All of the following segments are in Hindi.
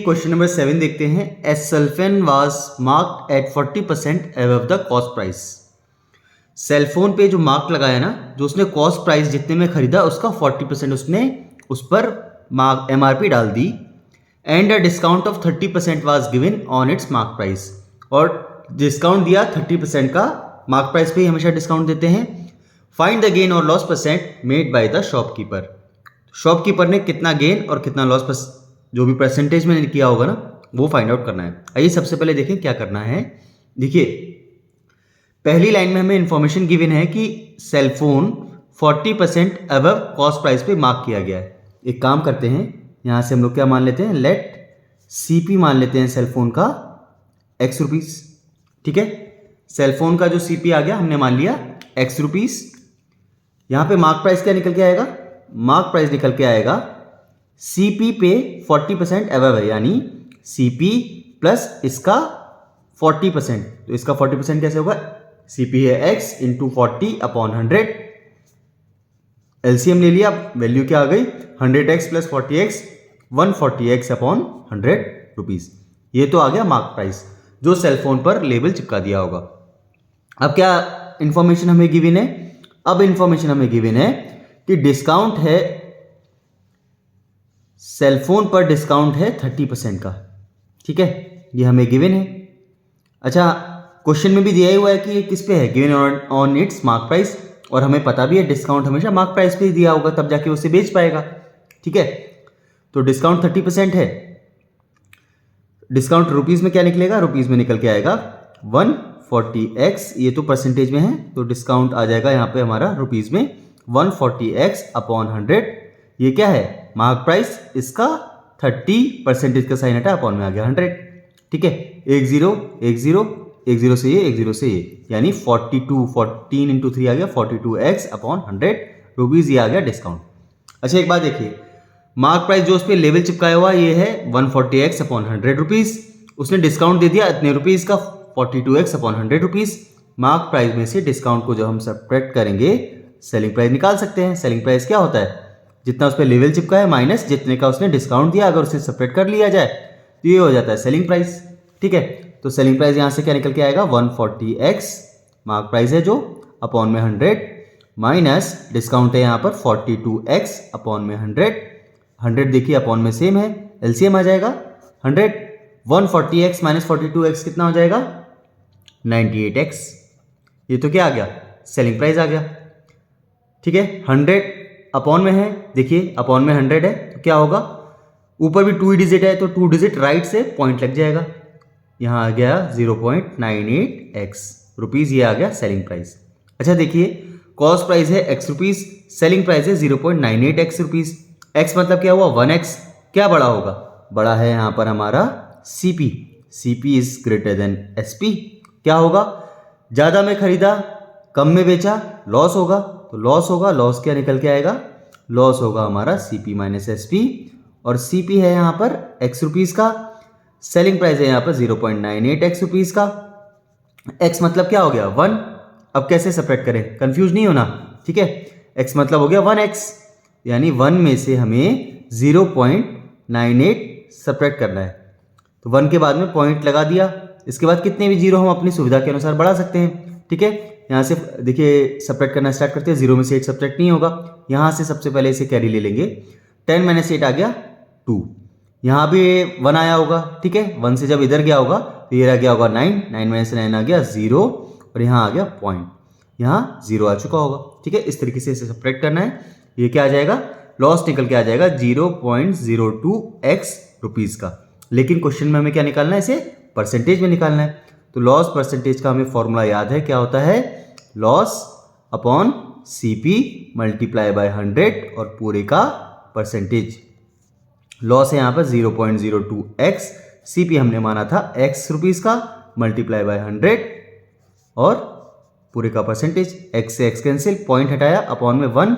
क्वेश्चन नंबर 7 देखते हैं। As cellphone was marked at 40% above the cost price. Cellphone पे जो मार्क लगाया ना, जो उसने कॉस्ट प्राइस जितने में खरीदा उसका 40% उसने उस पर MRP डाल दी। And a discount of 30% was given on its mark price. और डिस्काउंट दिया 30% का, मार्क प्राइस पे ही हमेशा डिस्काउंट देते हैं। फाइंड द गेन और loss percent made by the shopkeeper. Shopkeeper ने कितना गेन और कितना लॉस जो भी परसेंटेज में किया होगा ना, वो फाइंड आउट करना है। आइए सबसे पहले देखें क्या करना है। देखिए पहली लाइन में हमें इंफॉर्मेशन गिवन है कि सेलफोन 40% अबव कॉस्ट प्राइस पे मार्क किया गया है। एक काम करते हैं, यहां से हम लोग क्या मान लेते हैं, लेट CP मान लेते हैं सेलफोन का X रुपीस। ठीक है, सेलफोन का जो CP आ गया हमने मान लिया X रुपीस। यहां पे मार्क प्राइस क्या निकल के आएगा, मार्क प्राइस निकल के आएगा CP पे 40% अबव है, यानी CP प्लस इसका 40%। तो इसका 40% कैसे होगा, CP है X इंटू 40/100। LCM ले लिया, वैल्यू क्या आ गई 100x plus 40x 140x/100 rupees. ये तो आ गया मार्क प्राइस जो सेलफोन पर लेबल चिपका दिया होगा। अब क्या इंफॉर्मेशन हमें गिवन है, अब इंफॉर्मेशन हमें गिवन है कि डिस्काउंट है, सेलफोन पर डिस्काउंट है 30% का। ठीक है, ये हमें गिवन है। अच्छा, क्वेश्चन में भी दिया ही हुआ है कि ये किस पे है, given on its mark price. और हमें पता भी है डिस्काउंट हमेशा मार्क प्राइस पे ही दिया होगा, तब जाके उसे बेच पाएगा। ठीक है, तो डिस्काउंट 30% है। डिस्काउंट रुपीज में क्या निकलेगा, रुपीज में निकल के आएगा 140x। ये तो परसेंटेज में है, तो डिस्काउंट आ जाएगा यहाँ पे हमारा रुपीज में 140x/100। ये क्या है, मार्क प्राइस, इसका 30% का साइन हटा, अपॉन में आ गया 100। ठीक है, 1 0 1 0 1 0 से ये 1 0 से ये, यानी 42 14 इंटू 3 आ गया 42x/100 रुपीज। ये आ गया डिस्काउंट। अच्छा एक बात देखिए, मार्क प्राइस जो उस पर लेवल चिपकाया हुआ ये है 140x/100 रुपीज। उसने डिस्काउंट दे दिया इतने रुपीज का 42x/100 रुपीज। मार्क प्राइस में से डिस्काउंट को जब हम सब्ट्रैक्ट करेंगे सेलिंग प्राइस निकाल सकते हैं। सेलिंग प्राइस क्या होता है, जितना उस पर लेवल चिपका है माइनस जितने का उसने डिस्काउंट दिया, अगर उसे सेपरेट कर लिया जाए तो ये हो जाता है सेलिंग प्राइस। ठीक है, तो सेलिंग प्राइस यहां से क्या निकल के आएगा 140x मार्क प्राइस है जो, अपॉन में 100 माइनस डिस्काउंट है यहां पर 42x अपॉन में 100 देखिए अपॉन में सेम है, LCM आ जाएगा 100। 140x माइनस 42x कितना हो जाएगा 98x। ये तो क्या आ गया, सेलिंग प्राइस आ गया। ठीक है, 100 अपॉन में है, देखिए अपॉन में 100 है तो क्या होगा, ऊपर भी 2 डिजिट है तो 2 डिजिट राइट से पॉइंट लग जाएगा, यहां आ गया 0.98x रुपीज। ये आ गया सेलिंग प्राइस। अच्छा देखिए, कॉस्ट प्राइस है X रुपीज, सेलिंग प्राइस है 0.98x रुपीज। X मतलब क्या हुआ 1x, क्या बड़ा होगा, बड़ा है यहां पर हमारा CP। CP is greater than SP। क्या होगा, ज्यादा में खरीदा कम में बेचा, लॉस होगा, तो लॉस होगा, लॉस क्या निकल के आएगा, लॉस होगा हमारा CP माइनस SP। और CP है यहां पर X रुपीज का, सेलिंग प्राइस है यहां पर 0.98x रुपीज का। X मतलब क्या हो गया 1। अब कैसे सेपरेट करें, कंफ्यूज नहीं होना। ठीक है, X मतलब हो गया 1x, यानी 1 में से हमें 0.98 सेपरेट करना है। तो 1 के बाद में पॉइंट लगा दिया, इसके बाद कितने भी जीरो हम अपनी सुविधा के अनुसार बढ़ा सकते हैं। ठीक है, यहाँ से देखिए सेपरेट करना स्टार्ट करते हैं, 0 में से 8 सेपरेट नहीं होगा। यहाँ से सबसे पहले इसे कैरी ले लेंगे, 10 माइनस 8 आ गया 2। यहाँ भी 1 आया होगा, ठीक है, 1 से जब इधर गया होगा तो ये रह गया होगा 9, 9 माइनस 9 आ गया 0, और यहाँ आ गया पॉइंट, यहाँ 0 आ चुका होगा। ठीक है, इस तरीके से इसे सेपरेट करना है। ये क्या आ जाएगा, लॉस निकल के आ जाएगा 0.02x रुपीज का। लेकिन क्वेश्चन में हमें क्या निकालना है, इसे परसेंटेज में निकालना है। तो लॉस परसेंटेज का हमें फॉर्मूला याद है, क्या होता है, loss upon CP multiply by 100 और पूरे का परसेंटेज। लॉस है यहाँ पर 0.02x, CP हमने माना था X रुपीज का, मल्टीप्लाई बाय 100 और पूरे का परसेंटेज। X से X कैंसिल, पॉइंट हटाया, अपॉन में 1,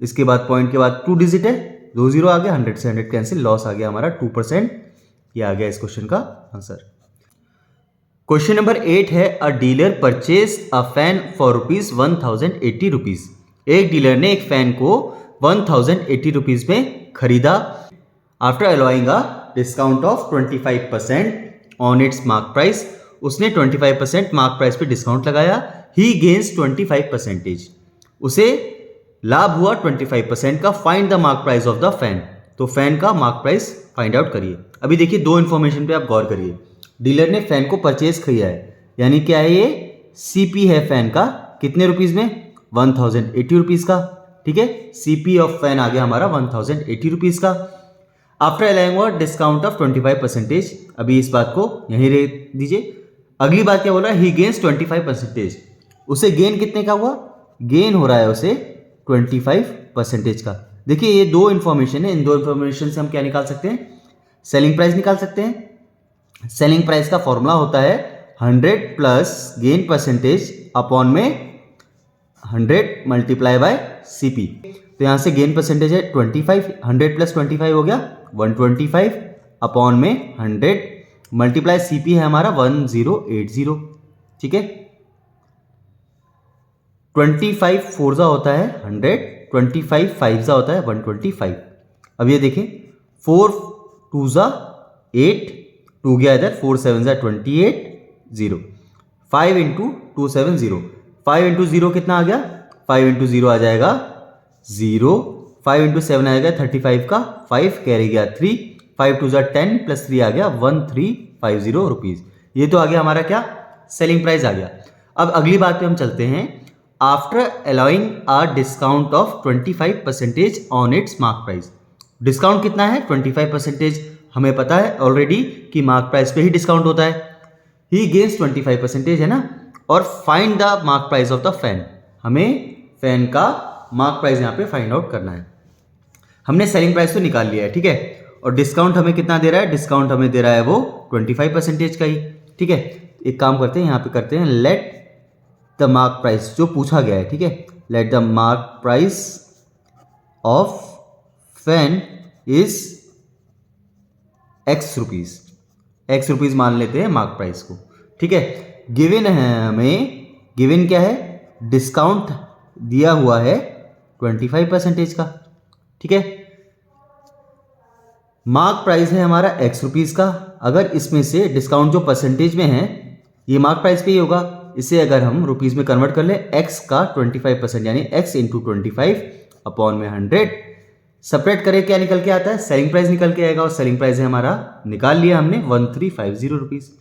इसके बाद पॉइंट के बाद 2 डिजिट है, 2 0 आ गया, 100 से 100 कैंसिल, लॉस आ गया हमारा 2%। ये आ गया इस क्वेश्चन का आंसर। क्वेश्चन नंबर 8 है, a dealer purchase a fan for rupees 1080 rupees. एक डीलर ने एक फैन को 1080 रुपीज में खरीदा। After allowing a discount of 25% on its mark price, उसने 25% मार्क प्राइस पे डिस्काउंट लगाया, ही गेन्स 25%, उसे लाभ हुआ 25% का। Find the mark price of the fan, तो फैन का मार्क प्राइस फाइंड आउट करिए। अभी देखिए दो इन्फॉर्मेशन पे आप गौर करिए। डीलर ने फैन को परचेज किया है, यानी क्या है ये सीपी है फैन का, कितने रुपीज में 1080 रुपीज का, ठीक है। सीपी ऑफ फैन आ गया हमारा 1080 रुपीज का। आफ्टर अलाउइंग डिस्काउंट ऑफ 25%, अभी इस बात को यहीं रख दीजिए। अगली बात क्या बोल रहा है, ही गेन्स 25%, उसे गेन कितने का हुआ, गेन हो रहा है उसे 25% का। देखिए ये दो इंफॉर्मेशन है, इन दो इंफॉर्मेशन से हम क्या निकाल सकते हैं, सेलिंग प्राइस निकाल सकते हैं। सेलिंग प्राइस का फॉर्मूला होता है 100 प्लस गेन परसेंटेज अपॉन में 100 मल्टीप्लाई बाय सीपी। तो यहां से गेन परसेंटेज है 25, 100 प्लस 25 हो गया 125 अपॉन में 100 मल्टीप्लाई सीपी है हमारा 1080, ठीक है। 25 फोरजा होता है 100, 25 फाइवजा होता है 125। अब ये देखें 4 टूजा 8, 2 गया इधर, 4 7 28 0, 5 इंटू 270, 5 इंटू 0 कितना आ गया, 5 इंटू 0 आ जाएगा 0, 5 इंटू 7 आएगा 35 का, 5 कैरी गया 3, 5 टू 10 प्लस 3 आ गया 1350 रुपीज। ये तो आ गया हमारा क्या, सेलिंग प्राइस आ गया। अब अगली बात पे हम चलते हैं। After allowing a discount of 25% on its mark price, discount कितना है 25%, हमें पता है ऑलरेडी कि मार्क प्राइस पे ही डिस्काउंट होता है। ही गेन्स 25% है ना, और find the mark price of the fan, हमें फैन का मार्क प्राइस यहां पे फाइंड आउट करना है। हमने सेलिंग प्राइस तो निकाल लिया है, ठीक है, और डिस्काउंट हमें कितना दे रहा है, डिस्काउंट हमें दे रहा है वो 25% का ही, ठीक है। एक काम करते हैं, यहां पे करते हैं लेट द मार्क प्राइस, जो पूछा गया है, ठीक है, let the mark price of fan is x rupees मान लेते हैं मार्क प्राइस को, ठीक है। गिवन है हमें, गिवन क्या है, डिस्काउंट दिया हुआ है 25% का, ठीक है। मार्क प्राइस है हमारा x रुपीज का, अगर इसमें से डिस्काउंट जो परसेंटेज में है ये मार्क प्राइस पे ही होगा, इसे अगर हम रुपीज में कन्वर्ट कर ले, x का 25% यानी x इंटू 25 अपॉन में 100, सेपरेट करें क्या निकल के आता है, सेलिंग प्राइस निकल के आएगा, और सेलिंग प्राइस है हमारा, निकाल लिया हमने 1350 रुपीज,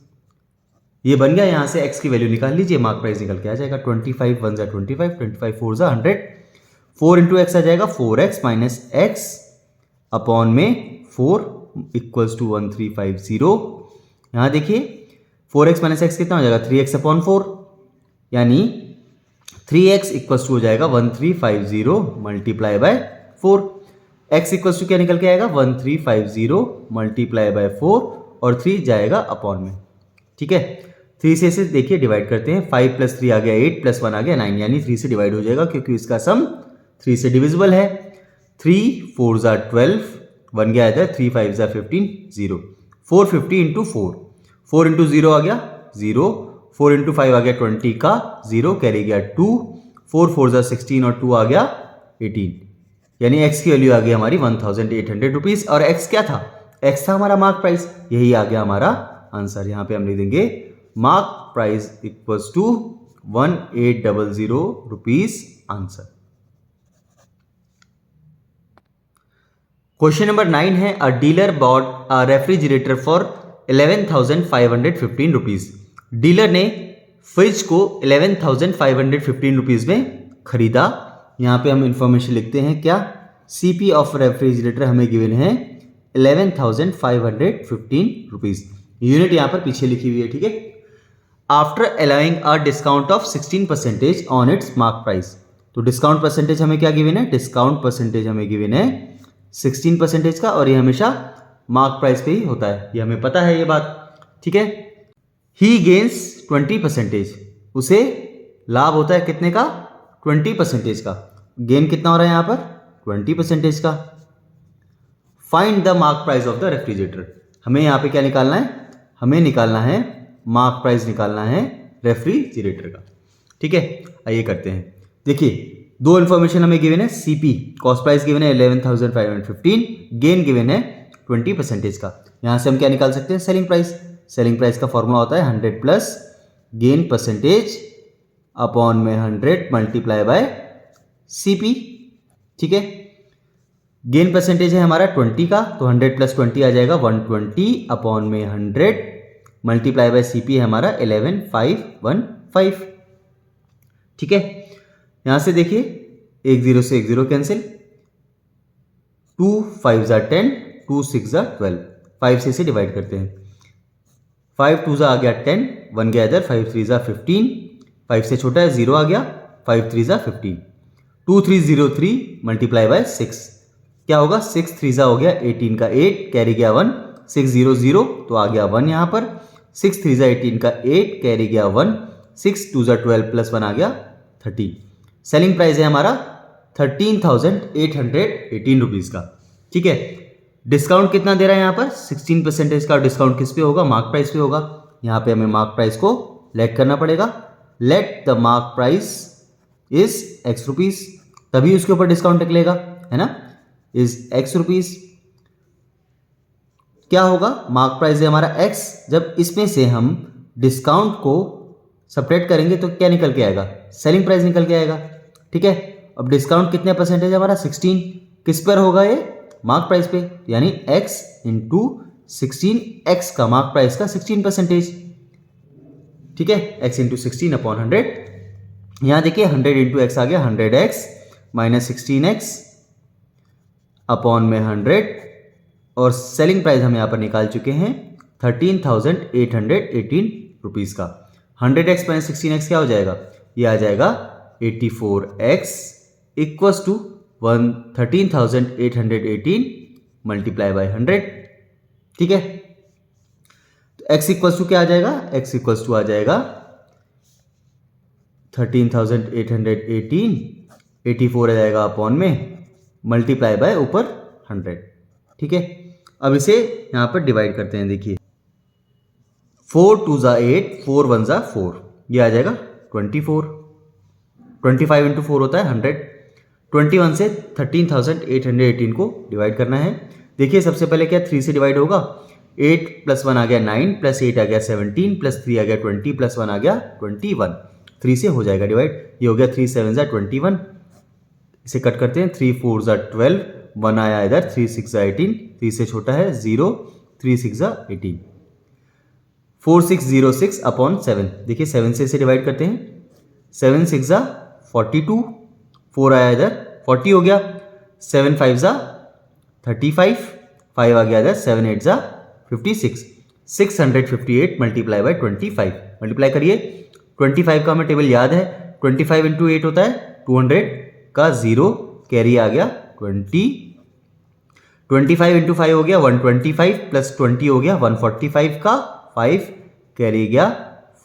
ये बन गया। यहां से x की वैल्यू निकाल लीजिए, मार्क प्राइस निकल के आ जाएगा 25 1 जा 25, 25 4 जा 100, 4 इंटू एक्स आ जाएगा 4x माइनस एक्स अपॉन में 4 इक्वल्स टू 1350। यहां देखिए 4x माइनस एक्स कितना हो जाएगा 3x अपॉन 4, यानी 3x इक्वल्स टू हो जाएगा 1350 multiply by 4। x equals to क्या निकल के आएगा 1350 मल्टीप्लाई बाय 4, और 3 जाएगा अपॉन में, ठीक है। 3 से इसे देखिए डिवाइड करते हैं, 5 प्लस 3 आ गया 8 प्लस 1 आ गया 9, यानी 3 से डिवाइड हो जाएगा क्योंकि इसका सम 3 से डिविजिबल है। 3 4 जा 12 बन गया इधर, 3 5 जा 15 0, 450 इंटू 4, 4 इंटू 0 आ गया 0, 4 इंटू 5 आ गया 20 का 0 कैरी गया 2, 4 4 जा 16 और 2 आ गया 18, यानी x की वैल्यू आ गई हमारी 1800 रुपीज। और x क्या था, x था हमारा मार्क प्राइस, यही आ गया हमारा आंसर। यहां पे हम लिख देंगे mark price equals to 1800 rupees answer. Question number 9 है, a dealer bought a refrigerator for 11,515 rupees. Dealer ने फ्रिज को 11,515 रुपीज में खरीदा। यहां पे हम इंफॉर्मेशन लिखते हैं क्या, सीपी ऑफ रेफ्रिजरेटर हमें गिवन है 11,515 रुपीज, यूनिट यहां पर पीछे लिखी हुई है, ठीक है। After allowing a discount of 16% on its mark price, तो डिस्काउंट परसेंटेज हमें क्या गिवन है, डिस्काउंट परसेंटेज हमें गिवन है 16% का, और ये हमेशा मार्क प्राइस पे ही होता है, ये हमें पता है ये बात, ठीक है। ही गेन्स 20%, उसे लाभ होता है कितने का 20% का, गेन कितना हो रहा है यहां पर 20% का। Find the mark price of the refrigerator, हमें यहां पे क्या निकालना है, हमें निकालना है मार्क प्राइस निकालना है रेफ्रिजरेटर का, ठीक है। आइए करते हैं, देखिए दो इंफॉर्मेशन हमें गिवन है, सीपी कॉस्ट प्राइस गिवन है 11,515, गेन गिवन है 20% का। यहाँ से हम क्या निकाल सकते हैं, सेलिंग प्राइस। सेलिंग प्राइस का फॉर्मूला होता है 100 प्लस गेन परसेंटेज अपॉन में 100 मल्टीप्लाई बाय CP। ठीक है, गेन परसेंटेज है हमारा 20 का, तो 100 प्लस 20 आ जाएगा 120 अपॉन में 100 मल्टीप्लाई बाय CP है हमारा 11515। ठीक है, यहां से देखिए 1 0 से 1 0 कैंसिल, 2 5 10, 2 6 12, 5 से इसे डिवाइड करते हैं। 5 2 आ गया 10, 1 गया इधर, 5 3 15, 5 से छोटा है 0 आ गया, 5 3 15, 2 3 0 3 मल्टीप्लाई बाय 6 क्या होगा, 6 3 हो गया 18 का 8, कैरी गया 1, 6 0 0 तो आ गया 1 यहाँ पर, 6 3 18 का 8, कैरी गया 1, 6 2 12 प्लस 1 आ गया 13। सेलिंग प्राइस है हमारा 13,818 रुपीज़ का। ठीक है, डिस्काउंट कितना दे रहा है यहाँ पर, 16% का डिस्काउंट किस पे होगा, मार्क प्राइस पे होगा। यहाँ पे हमें मार्क प्राइस को लेट करना पड़ेगा। Let the mark price is X rupees, तभी उसके ऊपर डिस्काउंट निकलेगा, है ना, इज X रुपीज़। क्या होगा, मार्क प्राइस है हमारा X, जब इसमें से हम डिस्काउंट को सेपरेट करेंगे तो क्या निकल के आएगा, सेलिंग प्राइस निकल के आएगा। ठीक है, अब डिस्काउंट कितने परसेंटेज है हमारा, 16, किस पर होगा ये, मार्क प्राइस पे, यानी X इंटू 16, X का मार्क प्राइस का 16%। ठीक है, X इंटू 16 अपॉन 100, यहां देखिए 100 इंटू एक्स आ गया 100x माइनस 16x अपॉन में 100, और सेलिंग प्राइस हम यहां पर निकाल चुके हैं 13,818 रुपीज़ का। 100x माइनस 16x क्या हो जाएगा, ये आ जाएगा 84x equals to 13,818 multiply by 100। ठीक है, तो x इक्वल्स टू क्या आ जाएगा, x इक्वल्स टू आ जाएगा 13,818, 84 आ जाएगा अपॉन में मल्टीप्लाई बाय ऊपर 100। ठीक है, अब इसे यहां पर डिवाइड करते हैं। देखिए 4 2 8, 4 1 4, ये आ जाएगा 24, 25 इंटू 4 होता है 100। 21 से 13,818 को डिवाइड करना है। देखिए सबसे पहले क्या 3 से डिवाइड होगा, 8 प्लस 1 आ गया 9, प्लस 8 आ गया 17, प्लस 3 आ गया 20, प्लस 1 आ गया 21, 3 से हो जाएगा डिवाइड। ये हो गया 3 7 21, इसे कट करते हैं, 3 4 12, 1 आया इधर, 3 6 18, 3 से छोटा है 0, 3 6 18, 4606 अपॉन 7। देखिए 7 से इसे डिवाइड करते हैं, 7 6 42, 4 आया इधर 40 हो गया, 7 5 35, 5 आ गया इधर, 7 8 56, 658 मल्टीप्लाई बाय 25। मल्टीप्लाई करिए, 25 का हमें टेबल याद है, 25 इंटू 8 होता है 200 का 0, कैरी आ गया 20, 25 इंटू 5 हो गया 125, प्लस 20 हो गया 145 का 5, कैरी गया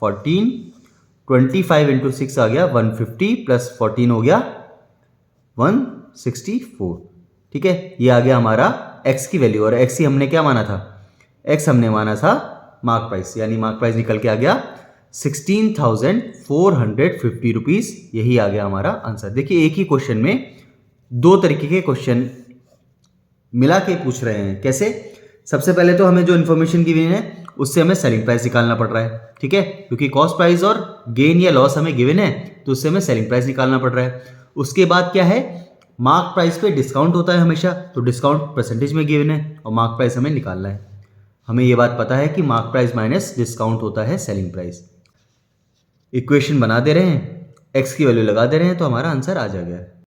14, 25 इंटू 6 आ गया 150, प्लस 14 हो गया 164। ठीक है, ये आ गया हमारा x की वैल्यू, और x ही हमने क्या माना था, x हमने माना था मार्क प्राइस, यानी मार्क प्राइस निकल के आ गया 16,450 रुपीज़। यही आ गया हमारा आंसर। देखिए एक ही क्वेश्चन में दो तरीके के क्वेश्चन मिला के पूछ रहे हैं। कैसे, सबसे पहले तो हमें जो इन्फॉर्मेशन गिवन है उससे हमें सेलिंग प्राइस निकालना पड़ रहा है। ठीक है, क्योंकि कॉस्ट प्राइस और गेन या लॉस हमें गिवन है तो उससे हमें सेलिंग प्राइस निकालना पड़ रहा है। उसके बाद क्या है, मार्क प्राइस पे डिस्काउंट होता है हमेशा, तो डिस्काउंट परसेंटेज में गिवन है और मार्क प्राइस हमें निकालना है। हमें ये बात पता है कि मार्क प्राइस माइनस डिस्काउंट होता है सेलिंग प्राइस। इक्वेशन बना दे रहे हैं, एक्स की वैल्यू लगा दे रहे हैं, तो हमारा आंसर आ जा गया है।